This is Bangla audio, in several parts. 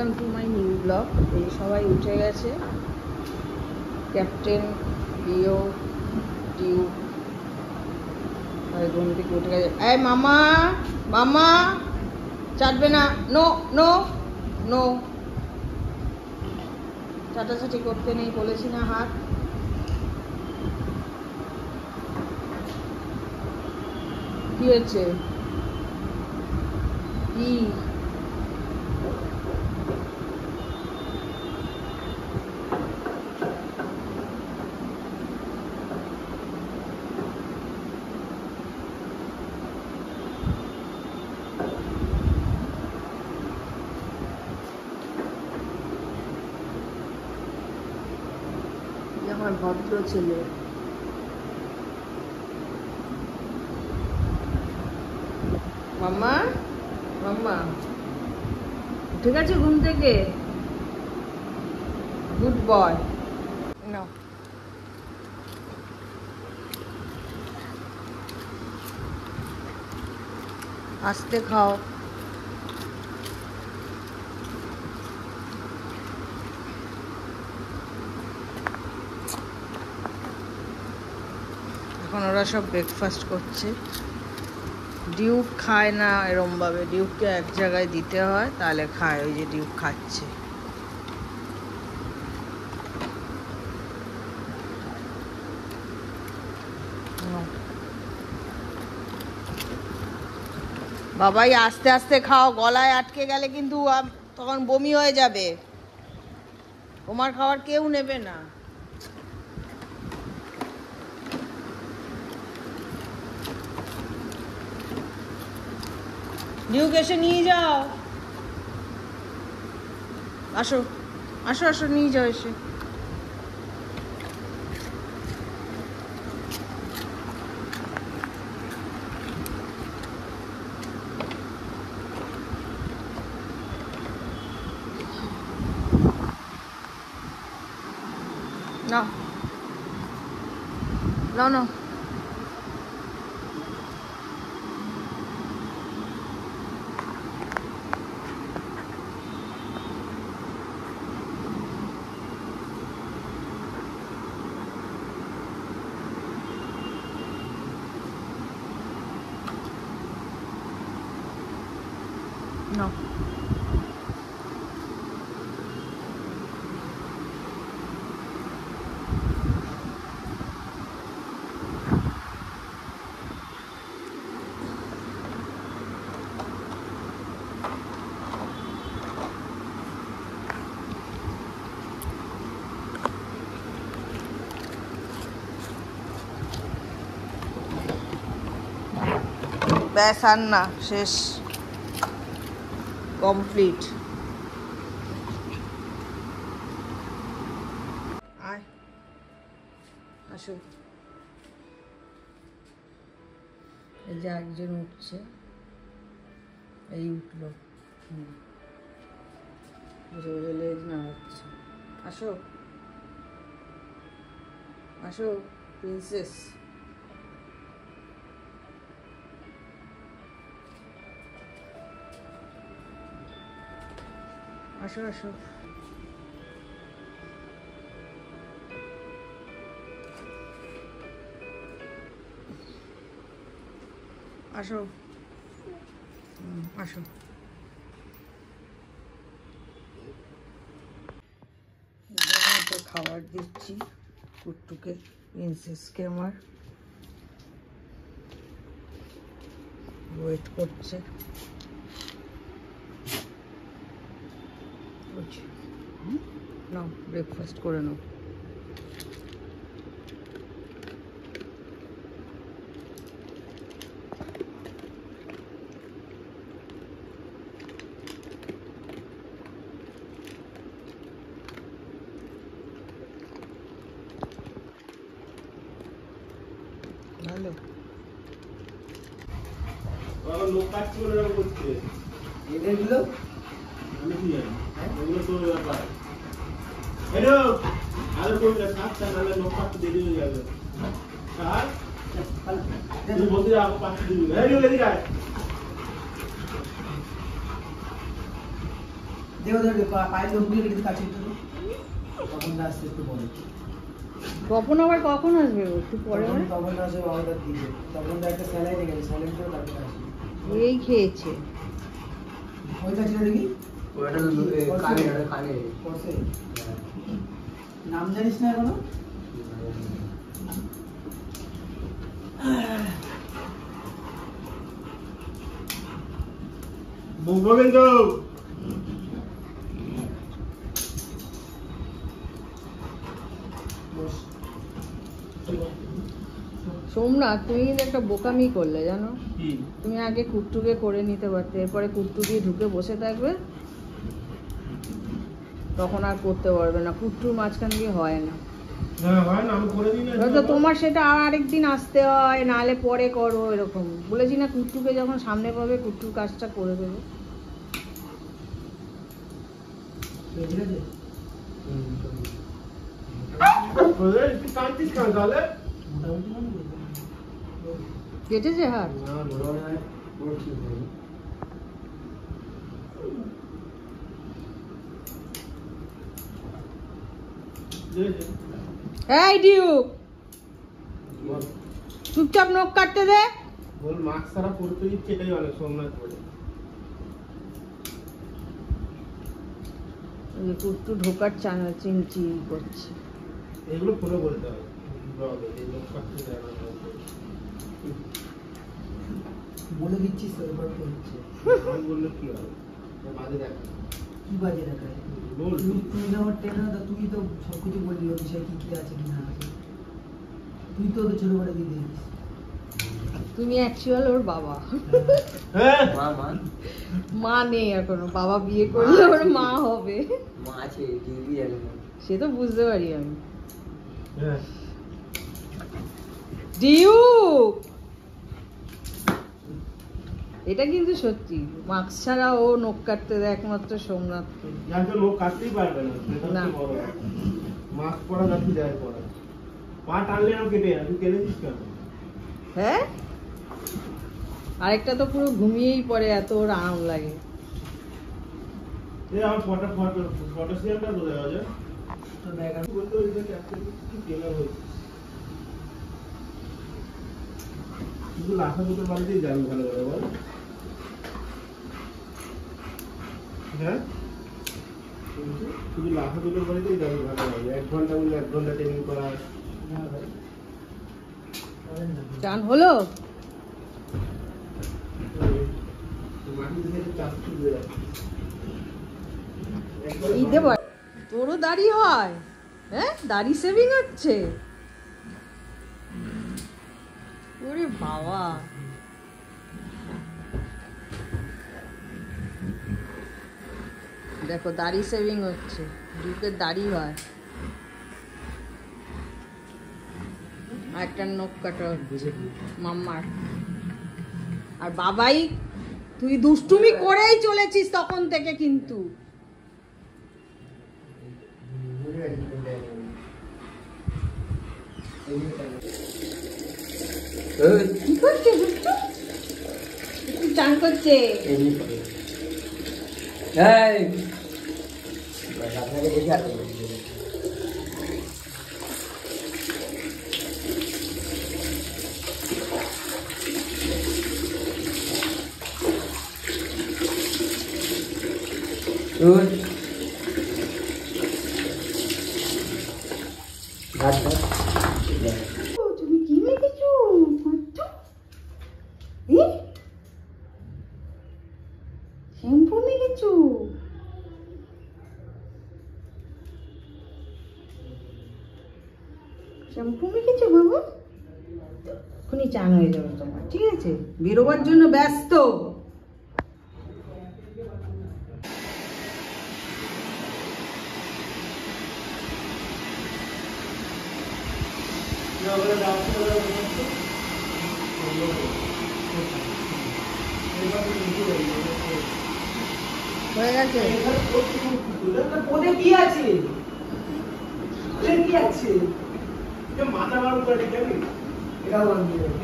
Welcome to my new blog. এই সবাই উঠে গেছে, ক্যাপ্টেন, লিও, টিউব ঘুম থেকে উঠে গেছে। এই মামা মামা চাটবে না, নো নো নো, চাটাচাটি করতে নেই বলেছি না। হাত কি হয়েছে? কি আমার ভদ্র ছেলে। মাম্মা মাম্মা ঠিক আছে ঘুম থেকে, গুড বয়। নাও আস্তে খাও। এখন ওরা সব ব্রেকফাস্ট করছে। ডিউক খায় না এরমভাবে, ডিউককে এক জায়গায় দিতে হয় তাহলে খায়। ওই যে ডিউক খাচ্ছে। বাবাই আস্তে আস্তে খাও, গলায় আটকে গেলে কিন্তু তখন বমি হয়ে যাবে। তোমার খাবার কেউ নেবে না। ডিউক এসে নিয়ে যাও, আসো আসো আসো নিয়ে যাও এসে। নাও নাও নাও। নাও ব্যাস, আর না, শেষ, কমপ্লিট। আয় আসো। এই যে একজন উঠছে, এই উঠলো, বুঝে বুঝে লেজ না হচ্ছে। আসো আসো প্রিন্সেস। আসো আসো। আসো আসো। খাবার দিচ্ছি কুট্টুকে, প্রিন্সেসকে। আমার ওয়েট করছে। নাও ব্রেকফাস্ট করে নাও। ভালো লোক কাটছে বলে এরকম করছে। এগুলো আমি কি জানি, এগুলো তোর ব্যাপার। হ্যালো আরে কই না, সাতটা নালে লোক কাটতে দেরি হয়ে যাবে। স্যার তুই বলতে আগে পাঁচটা দিবি। হ্যালো এদিকে আয়। দেখো দেখো পায়ের লোকগুলো কিন্তু কাছে একটু তখন আসতে একটু বলে তখন আবার কখন আসবে একটু পরে তখন আসবে বাবাটার দিকে তখন একটা স্যালাইন গেছে স্যালাইন করে তারপরে আসবে এই খেয়েছে ওই কাছেটা দেখি ওটা কানে করছে নাম জানিস না এখনো বুঝবো কিন্তু সোমনাথ তুমি কিন্তু একটা বোকামি করলে জানো কি তুমি আগে কুট্টুকে করে নিতে পারতে এরপরে কুট্টু দিয়ে ঢুকে বসে থাকবে তখন আর করতে পারবে না কুট্টুর মাঝখান দিয়ে হয় না হ্যাঁ হয় না আমি করে দিই না তো তোমার সেটা আর আরেকদিন আসতে হয় নাহলে পরে করো এরকম বলেছি না কুট্টুকে যখন সামনে পাবে কুট্টুর কাজটা করে দেবে ঠিক আছে ওরে একটু কাঁদছিস কেন তাহলে মোটামুটি মানে কেটেছে হাত না বড় হয় পুরো ঠিক হয়নি এই ডিউক চুপচাপ নখ কাটতে দে বল মাস্ক ছাড়া পড়তে দিচ্ছে এটাই অনেক সোমনাথ বলে এই কুট্টু ঢোকার চিনচি করছে এগুলো খুলে বলতে হবে এই লোক কাটতে দেয় না বলে দিচ্ছিস তো এবার তো হচ্ছে আমি বললে কি হবে বাজে দেখা কি বাজে দেখায় বল তুই আমার ট্রেনার তুই তো সব কিছু বললি ওর বিষয়ে কি কি আছে কি না আছে তুই তো ছোটবেলা দিয়ে দিস তুমি অ্যাকচুয়াল ওর বাবা হ্যাঁ মা নেই এখনো বাবা বিয়ে করলে ওর মা হবে মা আছে টিভি জানে না সে তো বুঝতে পারি আমি হ্যাঁ ডিউক এটা কিন্তু সত্যি মাস্ক ছাড়া ও নখ কাটতে দেয় একমাত্র সোমনাথকে যাকে লোক কাটতেই পারবে না সেটা না। হচ্ছে বড় মাস্ক পরা যাচ্ছে যায় পরা পা টানলে আর কেটে তুই কেটেছিস কেন হ্যাঁ আরেকটা তো পুরো ঘুমিয়েই পড়ে এত ওর আরাম লাগে এই আমার পটাশিয়ামটা কোথায় আছে তো ব্যাগ আর বলতে ওই যে ক্যাপ্টেন কি কেনা হয়েছে শুধু লাখা দুটোর বাড়িতেই যাবি ভালো করে বল হ্যাঁ শুধু লাখা দুটোর বাড়িতেই যাবি ভালো হবে 1 ঘন্টা বলে 1 ঘন্টা ট্রেনিং করা না ভাই করেন না চান হলো মাটি থেকে চাষ তুলে যাচ্ছে ঈদে তোরও দাড়ি হয় হ্যাঁ দাড়ি সেভিং হচ্ছে ওরে বাবা দেখো দাড়ি সেভিং হচ্ছে ডিউকের দাড়ি হয় আর একটা নখ কাটা হচ্ছে মাম্মার আর বাবাই তুই দুষ্টুমি করেই চলেছিস তখন থেকে কিন্তু কি করছে দুষ্টু একটু চান করছে আপনাকে দেখে আসতে তুমি কি মেখেছো কুট্টু শ্যাম্পু মেখেছো শ্যাম্পু মেখেছো বাবা এখনই চান হয়ে যাবে তোমার ঠিক আছে বেরোবার জন্য ব্যস্ত হয়ে গেছে ওদের কি আছে ওদের কি আছে মাথা গরম করে দেখবি এটাও বানিয়ে দেবে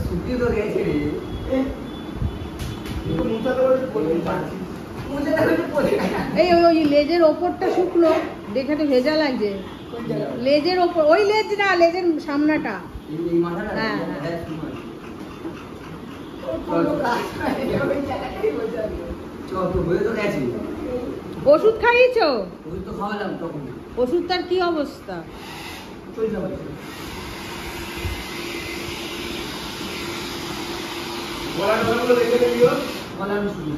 ছুটি তো গেছে রে মুখটা তো বলতে পারছিস এই ওই ওই লেজের ওপরটা শুকনো দেখে তো ভেজা লাগছে। লেজের ওপর, ওই লেজ না, লেজের সামনাটা। এই মাথাটা হ্যাঁ, হ্যাঁ চল তো হয়ে তো গেছে। ওষুধ খাইয়েছো? ওই তো খাওয়ালাম তখন। ওষুধটার কি অবস্থা? চলে যাবে। বলার কথাগুলো দেখে নিও। বলা আমি শুনি।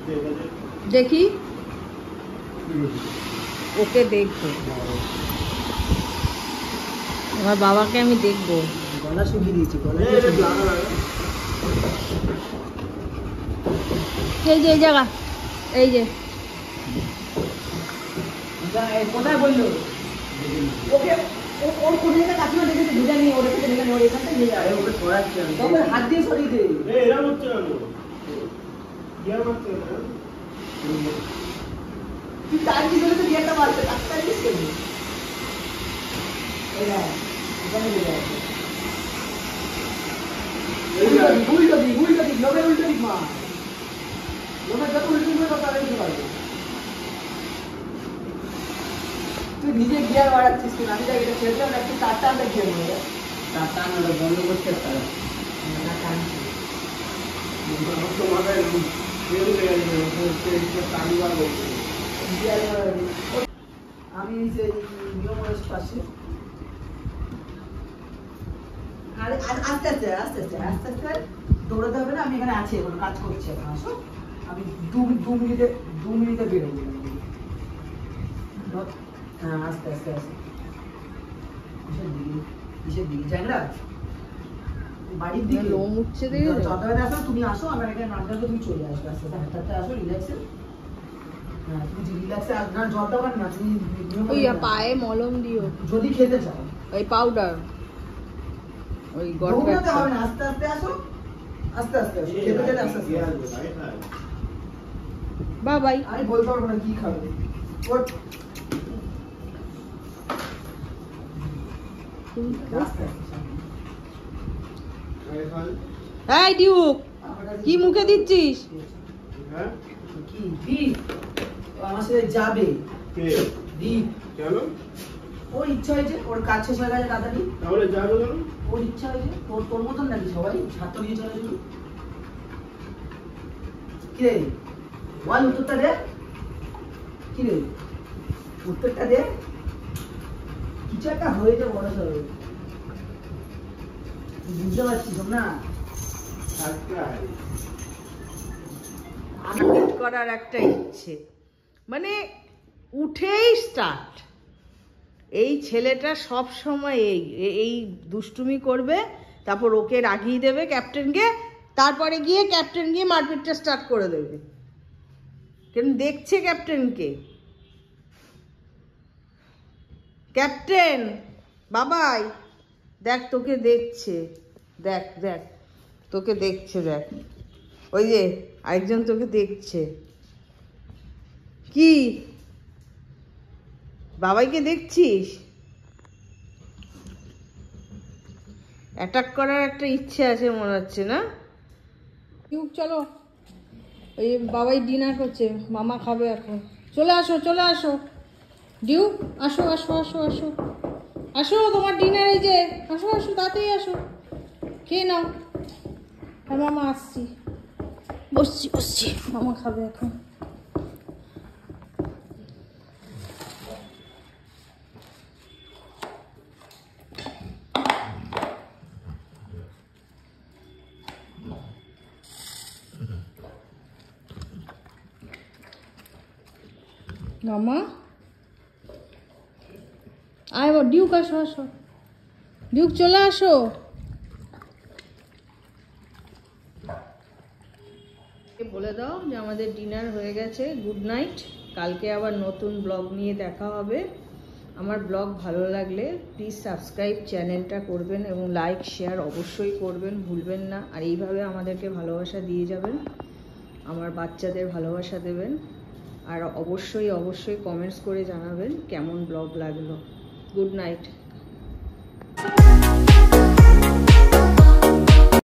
ঠিক আছে। দেখি, ওকে দেখবো, আমার বাবাকে আমি দেখবো। গলা শুকিয়ে দিয়েছি, গলা এই রে লাগা লাগা। এই যে এই জায়গা, এই যে কোথায় বললো? ওকে ওর কোন জায়গায় কাকিমা দেখেছে, ভেজা নিয়ে ওর কাছে ভেজা নিয়ে ওর এখানটা নিয়ে আরে যাবে। ওকে সরাচ্ছি আমি। তখন হাত দিয়ে সরিয়ে দে। এই এরা হচ্ছে কেন? কি আর হচ্ছে কেন? তুই তার কি বলে তো বিয়েটা মারতে ডাক্তার কি করবি? এই না, এখানে ভেজা আছে। এই যা। উল্টো দিক, লোকের উল্টো দিক মা। লোকের যত উল্টো দিক তত আগে দিতে পারবে। তুই নিজে গিয়ার বাড়াচ্ছিস কিনা? আমি দেখ এটা ছেড়েছিলাম, একটু চারটা আমরা গিয়ে নেবো। তার টান ওটা বন্ধ করছে তারা। না টানছি। আমার তো মাথায় তেল লেগে গেছে। টানিবার বলছে। গিয়ার বাড়াবি। আমি সেই নিয়মের পাশে। আরে আস্তে আস্তে দৌড়াতে হবে না, আমি এখানে আছি, এখন কাজ করছি এখন। আসো, আমি দু মিনিটে বেরোবো। হ্যাঁ, আস্তে কিসের দিকে জ্যাংরা? বাড়ির দিকে লোম উঠছে দেখে যতবারে আসো তুমি আসো, আমার এখানে নাম ডাকো, তুমি চলে আসবে আস্তে আস্তে আসো, রিল্যাক্সে। হ্যাঁ, তুমি রিল্যাক্সে না, জল দেওয়ার না, তুমি ওই পায়ে মলম দিও, যদি খেতে চাও। ওই পাউডার, ওই দৌড়াতে হবে গড় না, আস্তে আসো, আস্তে আসো, খেতে খেতে আস্তে কি আর আস্তে। তাই তাই। বাবাই। আমি বলতে পারবো না কি খাবে। ওর আস্তে আস্তে। আরে খাল। এই ডিউক, কি মুখে দিচ্ছিস? হ্যাঁ? কি দীপ আমার সাথে যাবে? কে? দীপ কেন? ওর ইচ্ছা হয়েছে, ওর কাজ শেষ হয়ে গেছে তাড়াতাড়ি, তাহলে যাবে কেন? ওর ইচ্ছা হয়েছে। তোর মতন নাকি সবাই ছাত্র নিয়ে চলে যাবে? কি রে বল, উত্তরটা দে। কি রে উত্তরটা দে। কিছু একটা হয়েছে বড় সড়ো, বুঝতে পারছিস না? আজকে আনন্দ করার একটা ইচ্ছে, মানে উঠেই স্টার্ট। এই ছেলেটা সব সময় এই দুষ্টুমি করবে, তারপর ওকে রাগিয়ে দেবে ক্যাপ্টেনকে, তারপরে গিয়ে ক্যাপ্টেন গিয়ে মারপিটটা স্টার্ট করে দেবে। কেন দেখছে ক্যাপ্টেনকে? ক্যাপ্টেন বাবাই দেখ, তোকে দেখছে, দেখ দেখ তোকে দেখছে, দেখ ওই যে আরেকজন তোকে দেখছে। কি বাবাইকে দেখছিস? অ্যাটাক করার একটা ইচ্ছে আছে মনে হচ্ছে না? চলো, ওই বাবাই ডিনার করছে, মামা খাবে এখন। চলে আসো চলে আসো ডিউ, আসো আসো আসো আসো আসো, তোমার ডিনার এই যে, আসো আসো তাড়াতাড়ি আসো, খেয়ে নাও। হ্যাঁ মামা আসছি, বসছি, মামা খাবে এখন। মামা আয়, ডিউক আসো আসো, ডিউক চলে আসো। বলে দাও যে আমাদের ডিনার হয়ে গেছে, গুড নাইট। কালকে আবার নতুন ব্লগ নিয়ে দেখা হবে। আমার ব্লগ ভালো লাগলে প্লিজ সাবস্ক্রাইব চ্যানেলটা করবেন এবং লাইক শেয়ার অবশ্যই করবেন, ভুলবেন না। আর এইভাবে আমাদেরকে ভালোবাসা দিয়ে যাবেন, আমার বাচ্চাদের ভালোবাসা দেবেন। আর অবশ্যই কমেন্টস করে জানাবেন কেমন ব্লগ লাগলো। Good night.